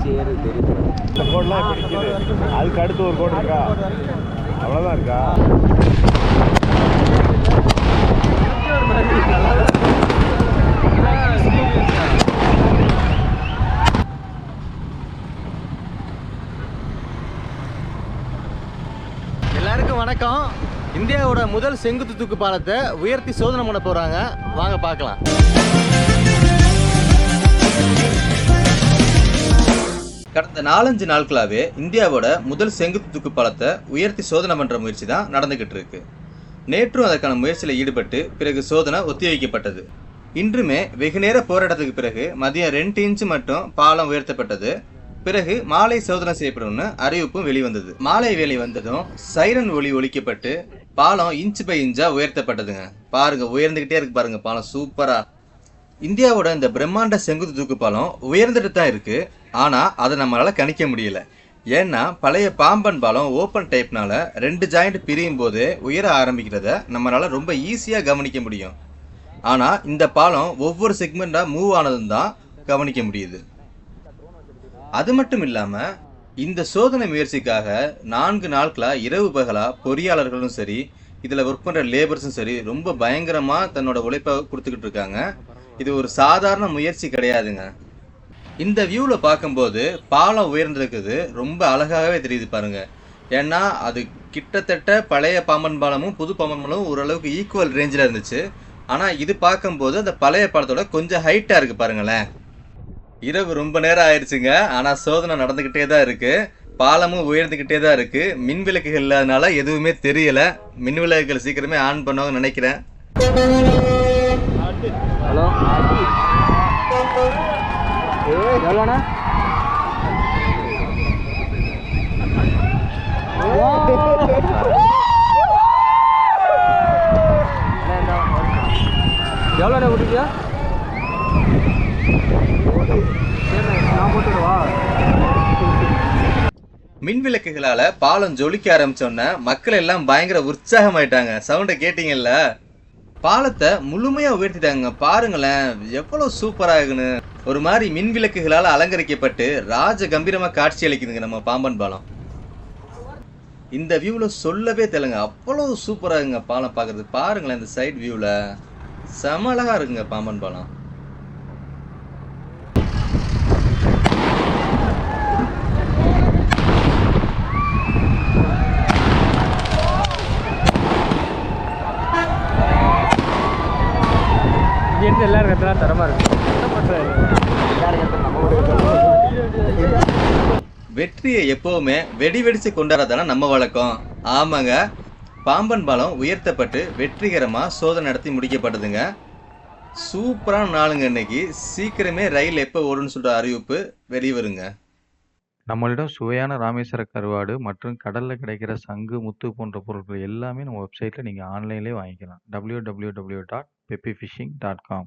சரி தெரியுது. இந்த கோடெலாம் இப்போ நிற்கிது. அதுக்கு அடுத்து ஒரு கோடு இருக்கா? அவ்வளோதான் இருக்கா? எல்லாருக்கும் வணக்கம். இந்தியாவோட முதல் செங்குத்து தூக்கு பாலத்தை உயர்த்தி சோதனை பண்ண போறாங்க. வாங்க பார்க்கலாம். கடந்த 4-5 நாட்களாகவே இந்தியாவோட முதல் செங்குத்து தூக்கு பாலத்தை உயர்த்தி சோதனை பண்ற முயற்சி தான் நடந்துகிட்டு இருக்கு. நேற்றும் அதற்கான முயற்சியில் ஈடுபட்டு பிறகு சோதனை ஒத்திவைக்கப்பட்டது. இன்றுமே வெகுநேர போராட்டத்துக்கு பிறகு மதியம் 2 இன்ச்சு மட்டும் பாலம் உயர்த்தப்பட்டது. பிறகு மாலை சோதனை செய்யப்படும்னு அறிவிப்பும் வெளிவந்தது. மாலை வேலை வந்ததும் சைரன் ஒலி ஒலிக்கப்பட்டு பாலம் இன்ச்சு பை இன்ச்சா உயர்த்தப்பட்டதுங்க. பாருங்க, உயர்ந்துகிட்டே இருக்கு பாருங்க பாலம், சூப்பரா. இந்தியாவோட இந்த பிரம்மாண்ட செங்குத்து தூக்கு பாலம் உயர்ந்துட்டு தான் இருக்கு. ஆனா அதை நம்மளால கணிக்க முடியல. ஏன்னா பழைய பாம்பன் பாலம் ஓப்பன் டைப்னால 2 ஜாயிண்ட் பிரியும் போது உயர ஆரம்பிக்கிறத நம்மளால ரொம்ப ஈஸியா கவனிக்க முடியும். ஆனா இந்த பாலம் ஒவ்வொரு செக்மெண்டா மூவ் ஆனதும் தான் கவனிக்க முடியுது. அது மட்டும் இல்லாம இந்த சோதனை முயற்சிக்காக 4 நாட்களா இரவு பகலா பொறியாளர்களும் சரி, இதுல ஒர்க் பண்ற லேபர்ஸும் சரி ரொம்ப பயங்கரமா தன்னோட உழைப்பை கொடுத்துக்கிட்டு இருக்காங்க. இது ஒரு சாதாரண முயற்சி கிடையாதுங்க. இந்த வியூல பார்க்கும்போது பாலம் உயர்ந்திருக்குது ரொம்ப அழகாகவே தெரியுது பாருங்க. ஏன்னா அது கிட்டத்தட்ட பழைய பாம்பன் பாலமும் புது பாம்பன் பாலமும் ஓரளவுக்கு ஈக்குவல் ரேஞ்சில் இருந்துச்சு. ஆனா இது பார்க்கும்போது அந்த பழைய பாலத்தோட கொஞ்சம் ஹைட்டா இருக்கு பாருங்களேன். இரவு ரொம்ப நேரம் ஆயிடுச்சுங்க. ஆனா சோதனை நடந்துகிட்டே தான் இருக்கு. பாலமும் உயர்ந்துகிட்டே தான் இருக்கு. மின் விளக்குகள் இல்லாதனால எதுவுமே தெரியல. மின் விளக்குகள் சீக்கிரமே ஆன் பண்ணுவாங்கன்னு நினைக்கிறேன். ஹலோ, எவ்வளோண்ணா? எவ்வளோண்ணா கொடுத்தீங்க? நான் போட்டுடுவா. மின் விளக்குகளால பாலம் ஜொலிக்க ஆரம்பிச்சோன்ன மக்கள் எல்லாம் பயங்கர உற்சாகமாயிட்டாங்க. சவுண்டை கேட்டீங்கல்ல? பாலத்தை முழுமையா உயர்த்திட்டாங்க. பாருங்களேன் எவ்வளவு சூப்பரா இருக்குன்னு. ஒரு மாதிரி மின் விளக்குகளால் அலங்கரிக்கப்பட்டு ராஜ கம்பீரமா காட்சி அளிக்குதுங்க நம்ம பாம்பன் பாலம். இந்த வியூல சொல்லவே தெரியலங்க, அவ்வளவு சூப்பரா இருக்குங்க பாலம் பார்க்கறது. பாருங்களேன் இந்த சைட் வியூல செம அழகா இருக்குங்க பாம்பன் பாலம். எல்லாரும் இடத்துல தரமா இருக்கு. வெற்றியை எப்பவுமே வெடி வெடிச்சு கொண்டாடுறதான நம்ம வழக்கம். ஆமாங்க, பாம்பன் பாலம் உயர்த்தப்பட்டு வெற்றிகரமா சோதனை நடத்தி முடிக்கப்பட்டதுங்க. சூப்பரான நாளுங்க இன்னைக்கு. சீக்கிரமே ரயில் எப்போ ஓடுன்னு சொல்ற அறிவிப்பு வெளிவருங்க. நம்மளிடம் சுவையான ராமேஸ்வர கருவாடு மற்றும் கடல்ல கிடைக்கிற சங்கு, முத்து போன்ற பொருட்கள் எல்லாமே நம்ம வெப்சைட்ல நீங்க ஆன்லைன்லயே வாங்கிக்கலாம். www.peppyfishing.com